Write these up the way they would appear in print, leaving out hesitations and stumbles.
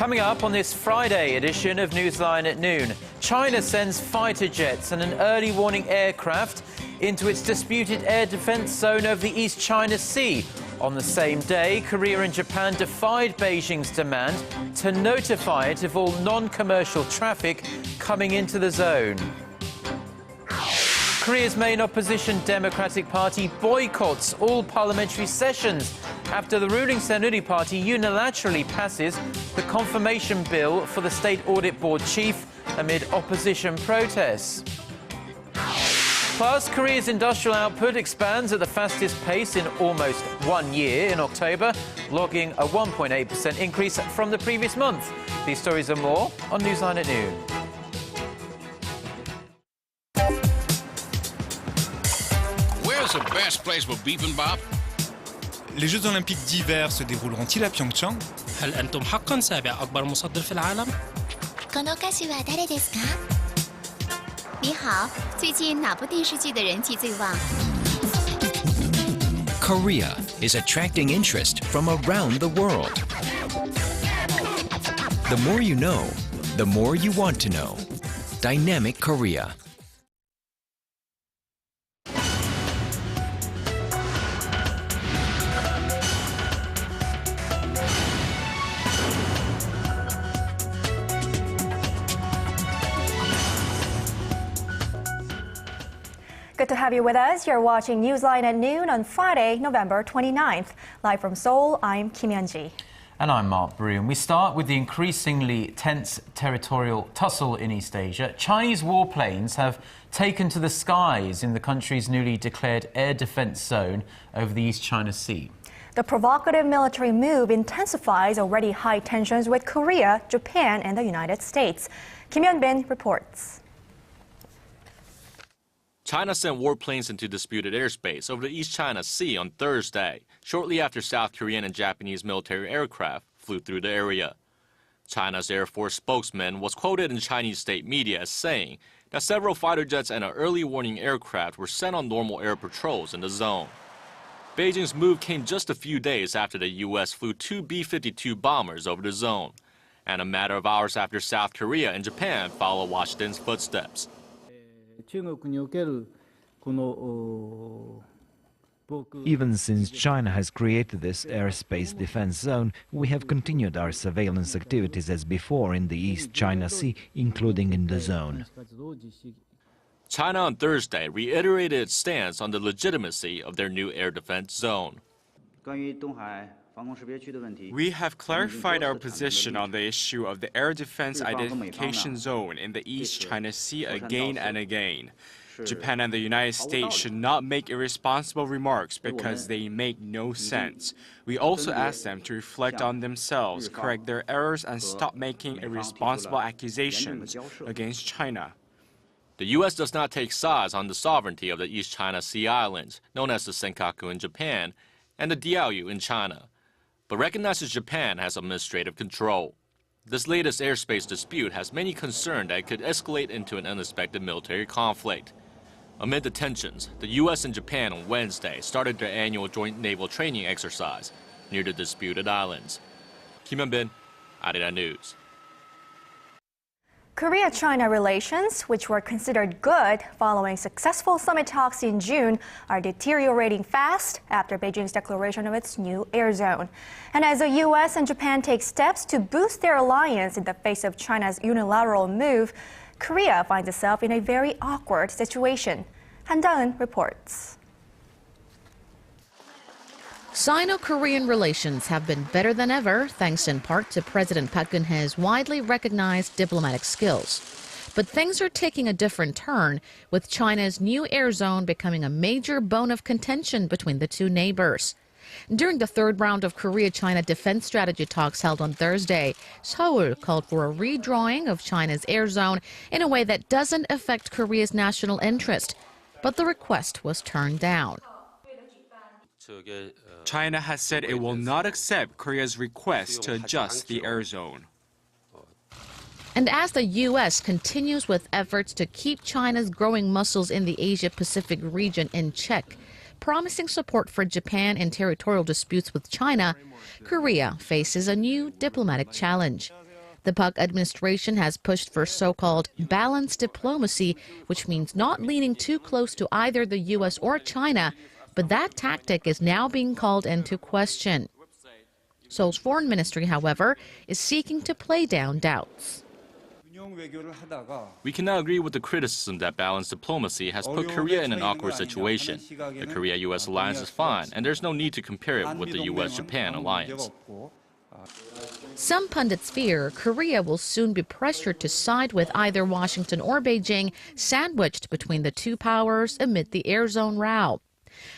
Coming up on this Friday edition of Newsline at noon, China sends fighter jets and an early warning aircraft into its disputed air defense zone over the East China Sea. On the same day, Korea and Japan defied Beijing's demand to notify it of all non-commercial traffic coming into the zone. Korea's main opposition Democratic Party boycotts all parliamentary sessions after the ruling Saenuri Party unilaterally passes the confirmation bill for the State Audit Board chief amid opposition protests. Plus, Korea's industrial output expands at the fastest pace in almost 1 year in October, logging a 1.8% increase from the previous month. These stories and more on Newsline at noon. Where's the best place for bibimbap? Les Jeux Olympiques d'hiver se dérouleront-ils à Pyeongchang? هل أنتم حقاً سابع أكبر مصدر في العالم؟ この歌手は誰ですか？你好，最近哪部电视剧的人气最旺？ Korea is attracting interest from around the world. The more you know, the more you want to know. Dynamic Korea. Good to have you with us. You're watching Newsline at noon on Friday, November 29th. Live from Seoul, I'm Kim Hyun-ji. And I'm Mark Brew. And we start with the increasingly tense territorial tussle in East Asia. Chinese warplanes have taken to the skies in the country's newly declared air defense zone over the East China Sea. The provocative military move intensifies already high tensions with Korea, Japan, and the United States. Kim Hyun-bin reports. China sent warplanes into disputed airspace over the East China Sea on Thursday, shortly after South Korean and Japanese military aircraft flew through the area. China's Air Force spokesman was quoted in Chinese state media as saying that several fighter jets and an early warning aircraft were sent on normal air patrols in the zone. Beijing's move came just a few days after the U.S. flew 2 B-52 bombers over the zone, and a matter of hours after South Korea and Japan followed Washington's footsteps. Even since China has created this airspace defense zone, we have continued our surveillance activities as before in the East China Sea, including in the zone. China on Thursday reiterated its stance on the legitimacy of their new air defense zone. We have clarified our position on the issue of the air defense identification zone in the East China Sea again and again. Japan and the United States should not make irresponsible remarks because they make no sense. We also ask them to reflect on themselves, correct their errors, and stop making irresponsible accusations against China. The U.S. does not take sides on the sovereignty of the East China Sea islands, known as the Senkaku in Japan, and the Diaoyu in China, but recognizes Japan has administrative control. This latest airspace dispute has many concerned that it could escalate into an unexpected military conflict. Amid the tensions, the U.S. and Japan on Wednesday started their annual joint naval training exercise near the disputed islands. Kim Hyun-bin, Arirang News. Korea-China relations, which were considered good following successful summit talks in June, are deteriorating fast after Beijing's declaration of its new air zone. And as the U.S. and Japan take steps to boost their alliance in the face of China's unilateral move, Korea finds itself in a very awkward situation. Han Da-eun reports. Sino-Korean relations have been better than ever, thanks in part to President Park Geun-hye's widely recognized diplomatic skills. But things are taking a different turn, with China's new air zone becoming a major bone of contention between the two neighbors. During the third round of Korea-China defense strategy talks held on Thursday, Seoul called for a redrawing of China's air zone in a way that doesn't affect Korea's national interest. But the request was turned down. China has said it will not accept Korea's request to adjust the air zone. And as the U.S. continues with efforts to keep China's growing muscles in the Asia-Pacific region in check, promising support for Japan in territorial disputes with China, Korea faces a new diplomatic challenge. The Park administration has pushed for so-called balanced diplomacy, which means not leaning too close to either the U.S. or China, but that tactic is now being called into question. Seoul's foreign ministry, however, is seeking to play down doubts. We cannot agree with the criticism that balanced diplomacy has put Korea in an awkward situation. The Korea-U.S. alliance is fine, and there's no need to compare it with the U.S.-Japan alliance. Some pundits fear Korea will soon be pressured to side with either Washington or Beijing, sandwiched between the two powers amid the air zone row.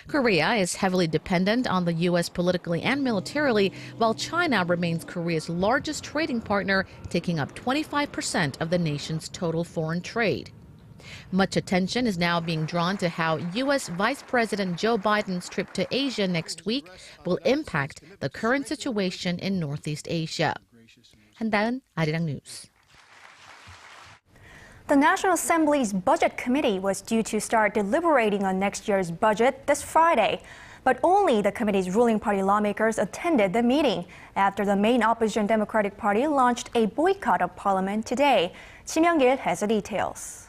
Korea is heavily dependent on the U.S. politically and militarily, while China remains Korea's largest trading partner, taking up 25% of the nation's total foreign trade. Much attention is now being drawn to how U.S. Vice President Joe Biden's trip to Asia next week will impact the current situation in Northeast Asia. 한다은, 아리랑 뉴스. The National Assembly's Budget Committee was due to start deliberating on next year's budget this Friday. But only the committee's ruling party lawmakers attended the meeting after the main opposition Democratic Party launched a boycott of Parliament today. Kim Young-gil has the details.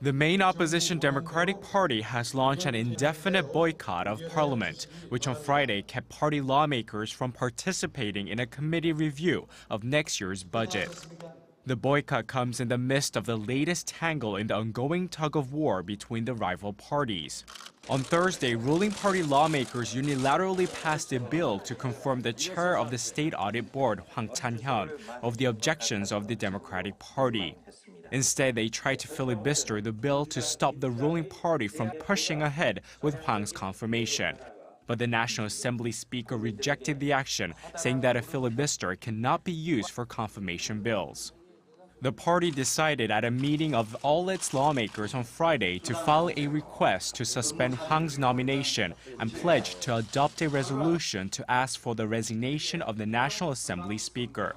The main opposition Democratic Party has launched an indefinite boycott of Parliament, which on Friday kept party lawmakers from participating in a committee review of next year's budget. The boycott comes in the midst of the latest tangle in the ongoing tug-of-war between the rival parties. On Thursday, ruling party lawmakers unilaterally passed a bill to confirm the chair of the State Audit Board, Hwang Chan-hyun, of the objections of the Democratic Party. Instead, they tried to filibuster the bill to stop the ruling party from pushing ahead with Hwang's confirmation. But the National Assembly Speaker rejected the action, saying that a filibuster cannot be used for confirmation bills. The party decided at a meeting of all its lawmakers on Friday to file a request to suspend Hwang's nomination and pledge to adopt a resolution to ask for the resignation of the National Assembly Speaker.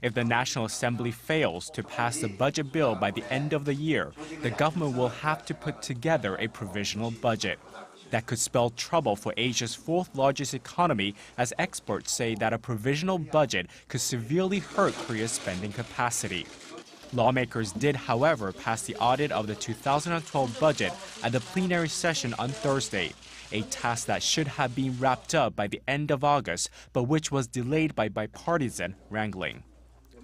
If the National Assembly fails to pass the budget bill by the end of the year, the government will have to put together a provisional budget. That could spell trouble for Asia's fourth largest economy, as experts say that a provisional budget could severely hurt Korea's spending capacity. Lawmakers did, however, pass the audit of the 2012 budget at the plenary session on Thursday, a task that should have been wrapped up by the end of August, but which was delayed by bipartisan wrangling.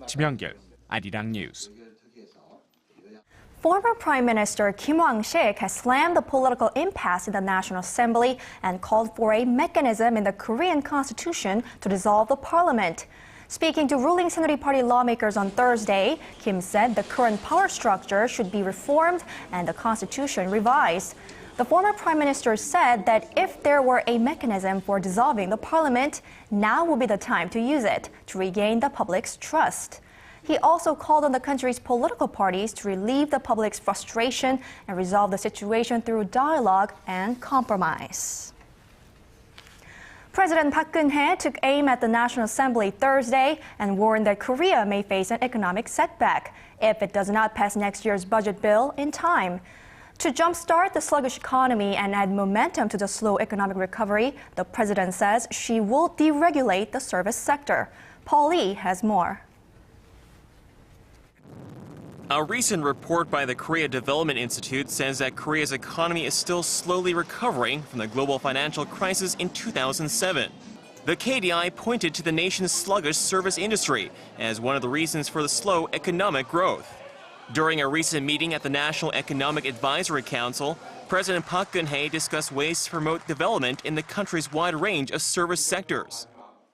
Kim Young-gil, Arirang News. Former Prime Minister Kim Wang-sik has slammed the political impasse in the National Assembly and called for a mechanism in the Korean constitution to dissolve the parliament. Speaking to ruling Saenuri Party lawmakers on Thursday, Kim said the current power structure should be reformed and the constitution revised. The former prime minister said that if there were a mechanism for dissolving the parliament, now would be the time to use it to regain the public's trust. He also called on the country's political parties to relieve the public's frustration and resolve the situation through dialogue and compromise. President Park Geun-hye took aim at the National Assembly Thursday and warned that Korea may face an economic setback if it does not pass next year's budget bill in time. To jumpstart the sluggish economy and add momentum to the slow economic recovery, the president says she will deregulate the service sector. Paul Lee has more. A recent report by the Korea Development Institute says that Korea's economy is still slowly recovering from the global financial crisis in 2007. The KDI pointed to the nation's sluggish service industry as one of the reasons for the slow economic growth. During a recent meeting at the National Economic Advisory Council, President Park Geun-hye discussed ways to promote development in the country's wide range of service sectors.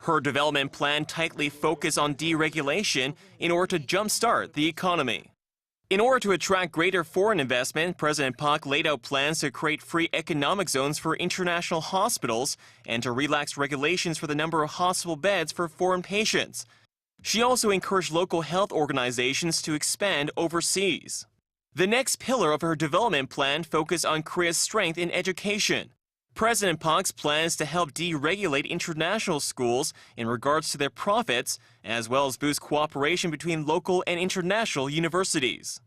Her development plan tightly focused on deregulation in order to jumpstart the economy. In order to attract greater foreign investment, President Park laid out plans to create free economic zones for international hospitals and to relax regulations for the number of hospital beds for foreign patients. She also encouraged local health organizations to expand overseas. The next pillar of her development plan focused on Korea's strength in education. President Park's plan is to help deregulate international schools in regards to their profits, as well as boost cooperation between local and international universities.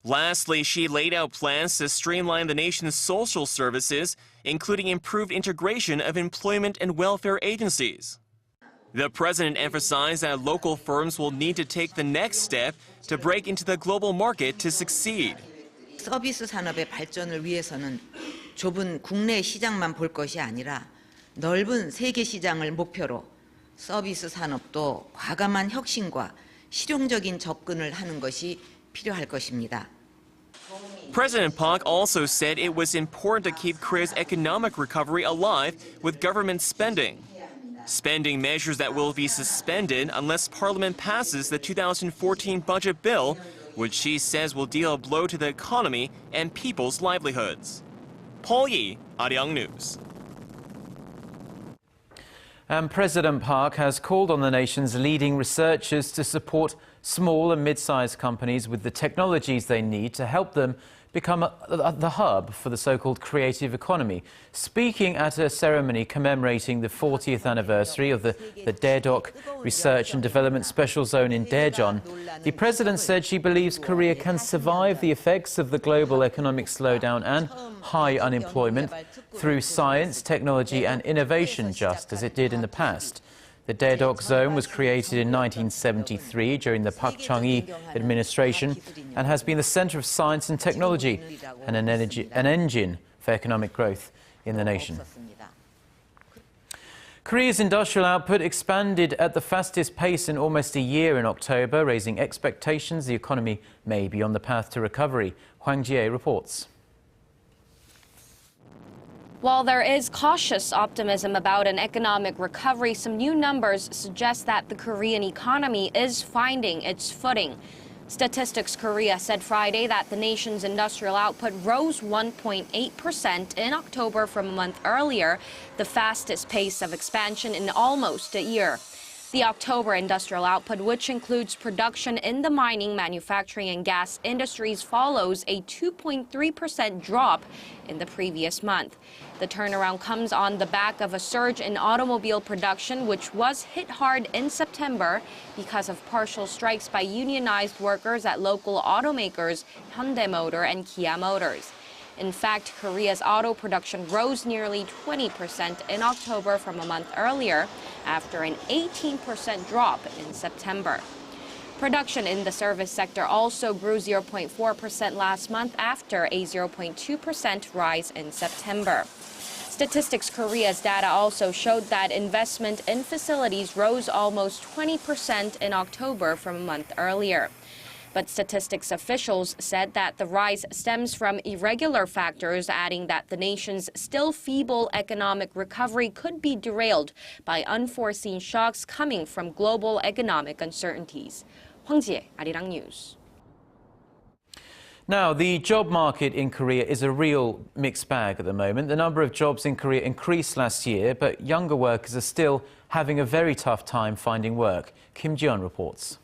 Lastly, she laid out plans to streamline the nation's social services, including improved integration of employment and welfare agencies. The president emphasized that local firms will need to take the next step to break into the global market to succeed. 서비스 산업의 발전을 위해서는 좁은 국내 시장만 볼 것이 아니라 넓은 세계 시장을 목표로 서비스 산업도 과감한 혁신과 실용적인 접근을 하는 것이 필요할 것입니다. President Park also said it was important to keep Korea's economic recovery alive with government spending. Spending measures that will be suspended unless Parliament passes the 2014 budget bill, which she says will deal a blow to the economy and people's livelihoods. Paul Yi, Arirang News. And President Park has called on the nation's leading researchers to support small and mid-sized companies with the technologies they need to help them become the hub for the so-called creative economy. Speaking at a ceremony commemorating the 40th anniversary of the Daedok Research and Development Special Zone in Daejeon, the president said she believes Korea can survive the effects of the global economic slowdown and high unemployment through science, technology and innovation, just as it did in the past. The Daedok Zone was created in 1973 during the Park Chung-hee administration and has been the center of science and technology and an engine for economic growth in the nation. Korea's industrial output expanded at the fastest pace in almost a year in October, raising expectations the economy may be on the path to recovery. Hwang Jie reports. While there is cautious optimism about an economic recovery, some new numbers suggest that the Korean economy is finding its footing. Statistics Korea said Friday that the nation's industrial output rose 1.8% in October from a month earlier, the fastest pace of expansion in almost a year. The October industrial output, which includes production in the mining, manufacturing and gas industries, follows a 2.3% drop in the previous month. The turnaround comes on the back of a surge in automobile production, which was hit hard in September because of partial strikes by unionized workers at local automakers Hyundai Motor and Kia Motors. In fact, Korea's auto production rose nearly 20% in October from a month earlier, after an 18% drop in September. Production in the service sector also grew 0.4% last month after a 0.2% rise in September. Statistics Korea's data also showed that investment in facilities rose almost 20% in October from a month earlier. But statistics officials said that the rise stems from irregular factors, adding that the nation's still feeble economic recovery could be derailed by unforeseen shocks coming from global economic uncertainties. Hwang Jie, Arirang News. Now, the job market in Korea is a real mixed bag at the moment. The number of jobs in Korea increased last year, but younger workers are still having a very tough time finding work. Kim Ji-yeon reports.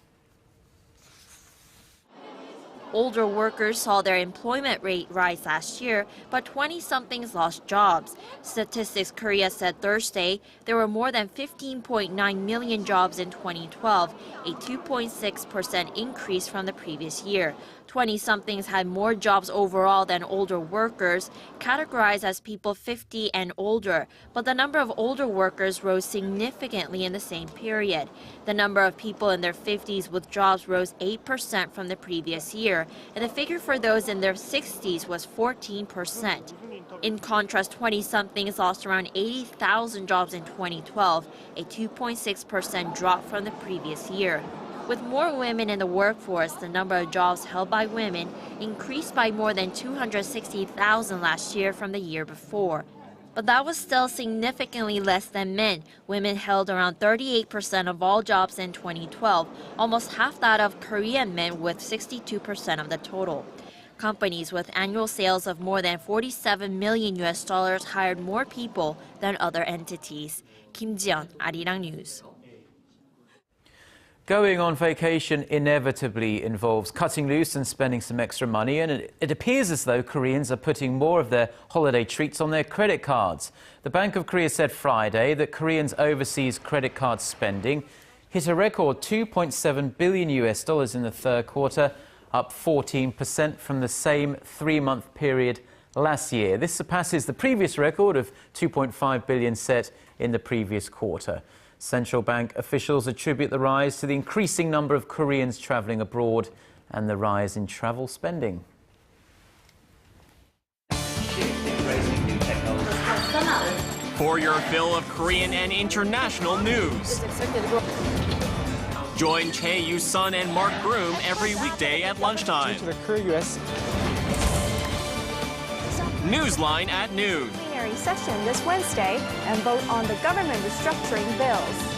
Older workers saw their employment rate rise last year, but 20-somethings lost jobs. Statistics Korea said Thursday there were more than 15.9 million jobs in 2012, a 2.6% increase from the previous year. 20-somethings had more jobs overall than older workers, categorized as people 50 and older, but the number of older workers rose significantly in the same period. The number of people in their 50s with jobs rose 8% from the previous year, and the figure for those in their 60s was 14%. In contrast, 20-somethings lost around 80,000 jobs in 2012, a 2.6% drop from the previous year. With more women in the workforce, the number of jobs held by women increased by more than 260,000 last year from the year before. But that was still significantly less than men. Women held around 38% of all jobs in 2012, almost half that of Korean men with 62% of the total. Companies with annual sales of more than $47 million hired more people than other entities. Kim Ji-yeon, Arirang News. Going on vacation inevitably involves cutting loose and spending some extra money, and it appears as though Koreans are putting more of their holiday treats on their credit cards. The Bank of Korea said Friday that Koreans' overseas credit card spending hit a record $2.7 billion in the third quarter, up 14% from the same three-month period last year. This surpasses the previous record of $2.5 billion set in the previous quarter. Central bank officials attribute the rise to the increasing number of Koreans traveling abroad and the rise in travel spending. For your fill of Korean and international news. Join Chae Yu-sun and Mark Broom every weekday at lunchtime. NEWSLINE at noon. Plenary session this Wednesday and vote on the government restructuring bills.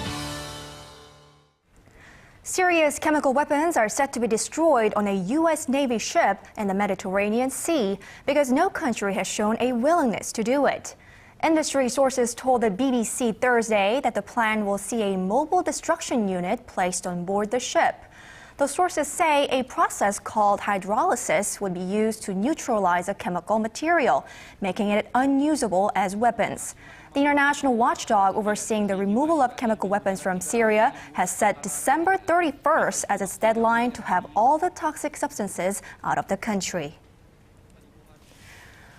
Syria's chemical weapons are set to be destroyed on a U.S. Navy ship in the Mediterranean Sea because no country has shown a willingness to do it. Industry sources told the BBC Thursday that the plan will see a mobile destruction unit placed on board the ship. The sources say a process called hydrolysis would be used to neutralize a chemical material, making it unusable as weapons. The international watchdog overseeing the removal of chemical weapons from Syria has set December 31st as its deadline to have all the toxic substances out of the country.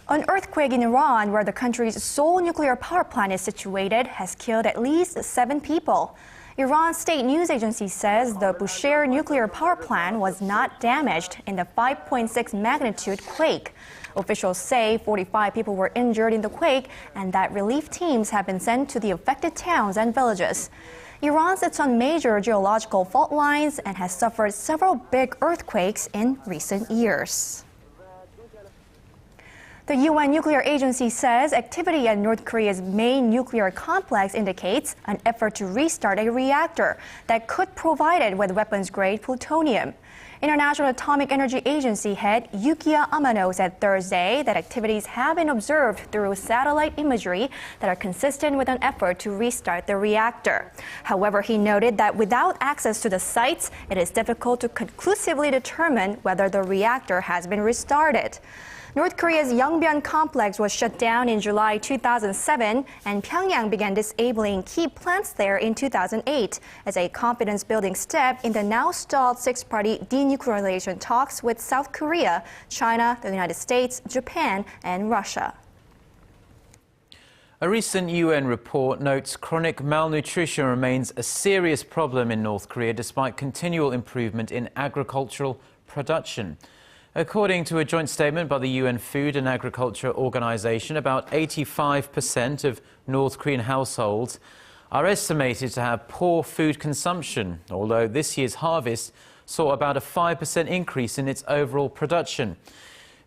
An earthquake in Iran, where the country's sole nuclear power plant is situated, has killed at least 7 people. Iran's state news agency says the Bushehr nuclear power plant was not damaged in the 5.6 magnitude quake. Officials say 45 people were injured in the quake and that relief teams have been sent to the affected towns and villages. Iran sits on major geological fault lines and has suffered several big earthquakes in recent years. The UN nuclear agency says activity at North Korea's main nuclear complex indicates an effort to restart a reactor that could provide it with weapons-grade plutonium. International Atomic Energy Agency head Yukiya Amano said Thursday that activities have been observed through satellite imagery that are consistent with an effort to restart the reactor. However, he noted that without access to the sites, it is difficult to conclusively determine whether the reactor has been restarted. North Korea's Yongbyon complex was shut down in July 2007, and Pyongyang began disabling key plants there in 2008 as a confidence-building step in the now-stalled six-party denuclearization talks with South Korea, China, the United States, Japan, and Russia. A recent UN report notes chronic malnutrition remains a serious problem in North Korea despite continual improvement in agricultural production. According to a joint statement by the UN Food and Agriculture Organization, about 85% of North Korean households are estimated to have poor food consumption, although this year's harvest saw about a 5% increase in its overall production.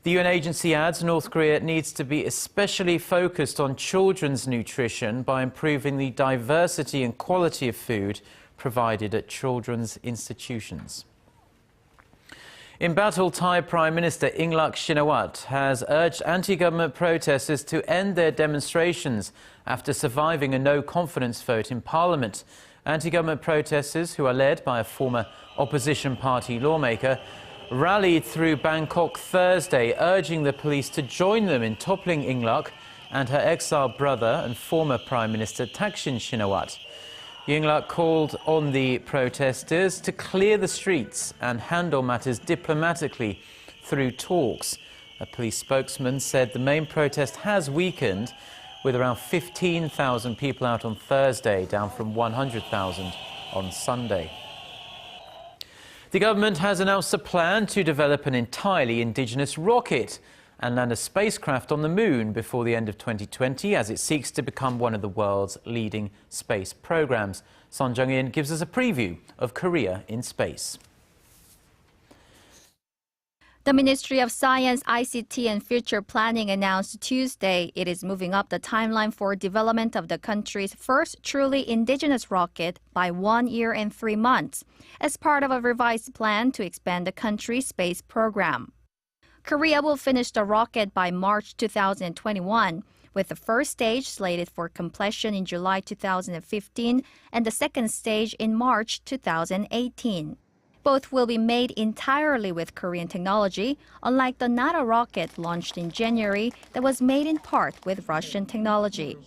The UN agency adds North Korea needs to be especially focused on children's nutrition by improving the diversity and quality of food provided at children's institutions. Embattled Thai Prime Minister Yingluck Shinawatra has urged anti-government protesters to end their demonstrations after surviving a no-confidence vote in Parliament. Anti-government protesters, who are led by a former opposition party lawmaker, rallied through Bangkok Thursday, urging the police to join them in toppling Yingluck and her exiled brother and former Prime Minister Thaksin Shinawatra. Yingluck called on the protesters to clear the streets and handle matters diplomatically through talks. A police spokesman said the main protest has weakened, with around 15,000 people out on Thursday, down from 100,000 on Sunday. The government has announced a plan to develop an entirely indigenous rocket and land a spacecraft on the moon before the end of 2020 as it seeks to become one of the world's leading space programs. Son Jung-in gives us a preview of Korea in space. The Ministry of Science, ICT and Future Planning announced Tuesday it is moving up the timeline for development of the country's first truly indigenous rocket by 1 year and 3 months as part of a revised plan to expand the country's space program. Korea will finish the rocket by March 2021, with the first stage slated for completion in July 2015 and the second stage in March 2018. Both will be made entirely with Korean technology, unlike the NATO rocket launched in January that was made in part with Russian technology.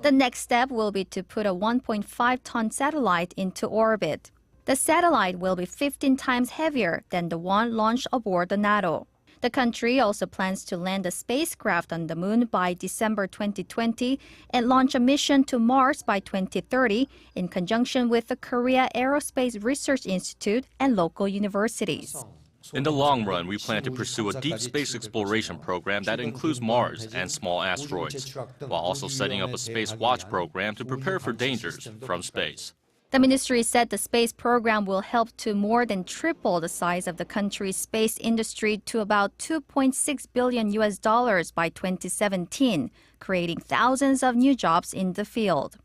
The next step will be to put a 1.5-ton satellite into orbit. The satellite will be 15 times heavier than the one launched aboard the NATO. The country also plans to land a spacecraft on the moon by December 2020 and launch a mission to Mars by 2030 in conjunction with the Korea Aerospace Research Institute and local universities. In the long run, we plan to pursue a deep space exploration program that includes Mars and small asteroids, while also setting up a space watch program to prepare for dangers from space. The ministry said the space program will help to more than triple the size of the country's space industry to about $2.6 billion by 2017, creating thousands of new jobs in the field.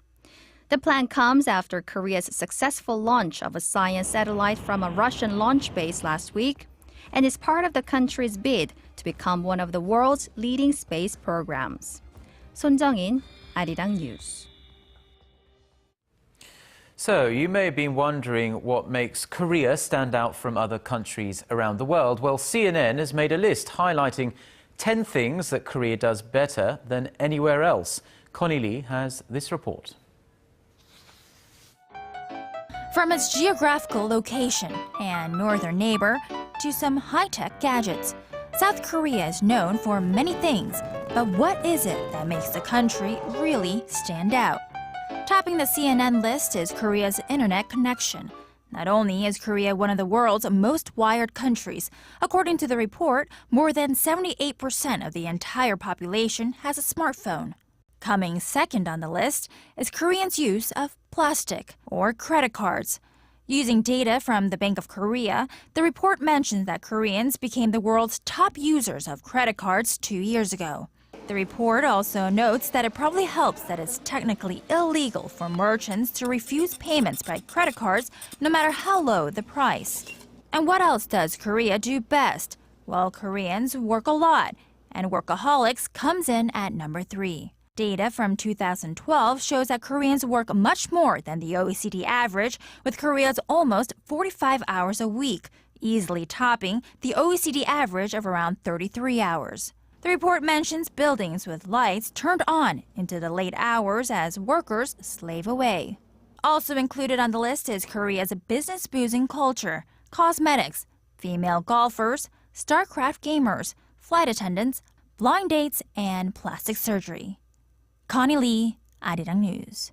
The plan comes after Korea's successful launch of a science satellite from a Russian launch base last week, and is part of the country's bid to become one of the world's leading space programs. Son Jung-in, Arirang News. So, you may have been wondering what makes Korea stand out from other countries around the world. Well, CNN has made a list highlighting 10 things that Korea does better than anywhere else. Connie Lee has this report. From its geographical location and northern neighbor to some high-tech gadgets, South Korea is known for many things. But what is it that makes the country really stand out? Topping the CNN list is Korea's internet connection. Not only is Korea one of the world's most wired countries, according to the report, more than 78% of the entire population has a smartphone. Coming second on the list is Koreans' use of plastic or credit cards. Using data from the Bank of Korea, the report mentions that Koreans became the world's top users of credit cards 2 years ago. The report also notes that it probably helps that it's technically illegal for merchants to refuse payments by credit cards no matter how low the price. And what else does Korea do best? Well, Koreans work a lot, and workaholics comes in at number 3. Data from 2012 shows that Koreans work much more than the OECD average, with Korea's almost 45 hours a week, easily topping the OECD average of around 33 hours. The report mentions buildings with lights turned on into the late hours as workers slave away. Also included on the list is Korea's business boozing culture, cosmetics, female golfers, StarCraft gamers, flight attendants, blind dates, and plastic surgery. Connie Lee, Arirang News.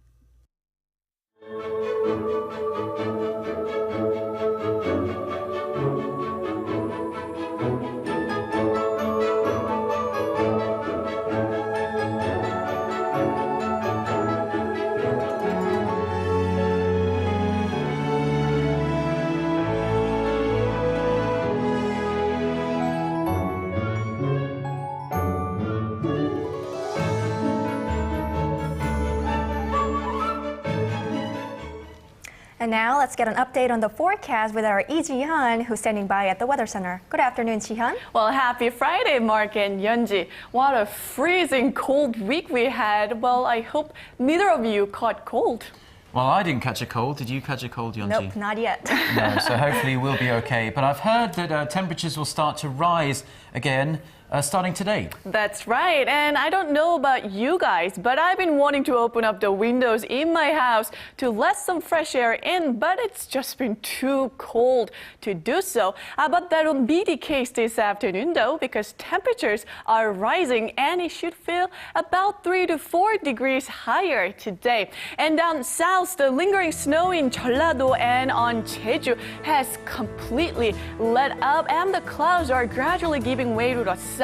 And now let's get an update on the forecast with our Lee Ji-hyun, who's standing by at the Weather Center. Good afternoon, Ji-hyun. Well, happy Friday, Mark and Yeonji. What a freezing cold week we had. Well, I hope neither of you caught cold. Well, I didn't catch a cold. Did you catch a cold, Yeonji? Nope, not yet. No, so hopefully we'll be okay. But I've heard that temperatures will start to rise again starting today. That's right. And I don't know about you guys, but I've been wanting to open up the windows in my house to let some fresh air in, but it's just been too cold to do so. But that won't be the case this afternoon, though, because temperatures are rising and it should feel about 3 to 4 degrees higher today. And down south, the lingering snow in Jeollado and on Jeju has completely let up, and the clouds are gradually giving way to the sun.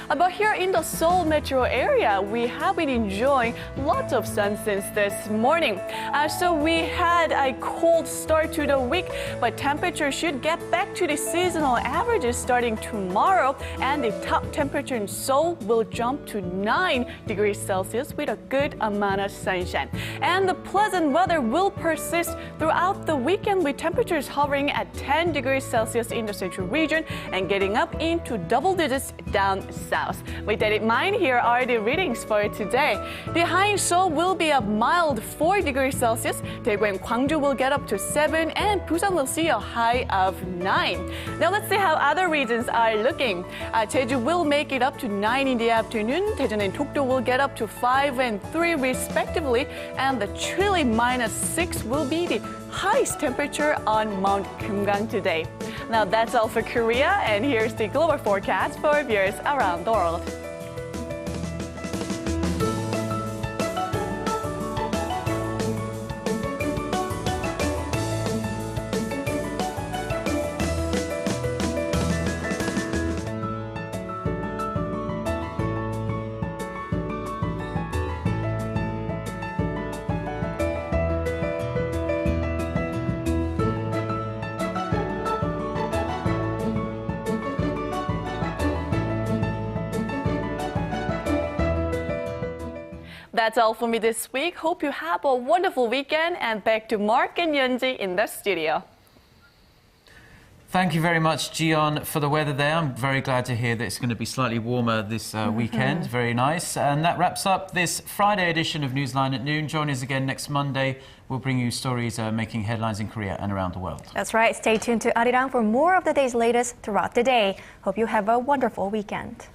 But here in the Seoul metro area, we have been enjoying lots of sun since this morning. So we had a cold start to the week, but temperature should get back to the seasonal averages starting tomorrow, and the top temperature in Seoul will jump to 9 degrees Celsius with a good amount of sunshine. And the pleasant weather will persist throughout the weekend, with temperatures hovering at 10 degrees Celsius in the central region and getting up into double digits down south. With that in mind, here are the readings for today. The high in Seoul will be a mild 4 degrees Celsius. Daegu and Gwangju will get up to 7, and Busan will see a high of 9. Now let's see how other regions are looking. Jeju will make it up to 9 in the afternoon. Daejeon and Dokdo will get up to 5 and 3 respectively, and the chilly -6 will be the highest temperature on Mount Kumgang today. Now that's all for Korea, and here's the global forecast for viewers around the world. That's all for me this week. Hope you have a wonderful weekend, and back to Mark and Yunji in the studio. Thank you very much, Jion, for the weather there. I'm very glad to hear that it's going to be slightly warmer this weekend. Very nice. And that wraps up this Friday edition of Newsline at Noon. Join us again next Monday. We'll bring you stories making headlines in Korea and around the world. That's right. Stay tuned to Arirang for more of the day's latest throughout the day. Hope you have a wonderful weekend.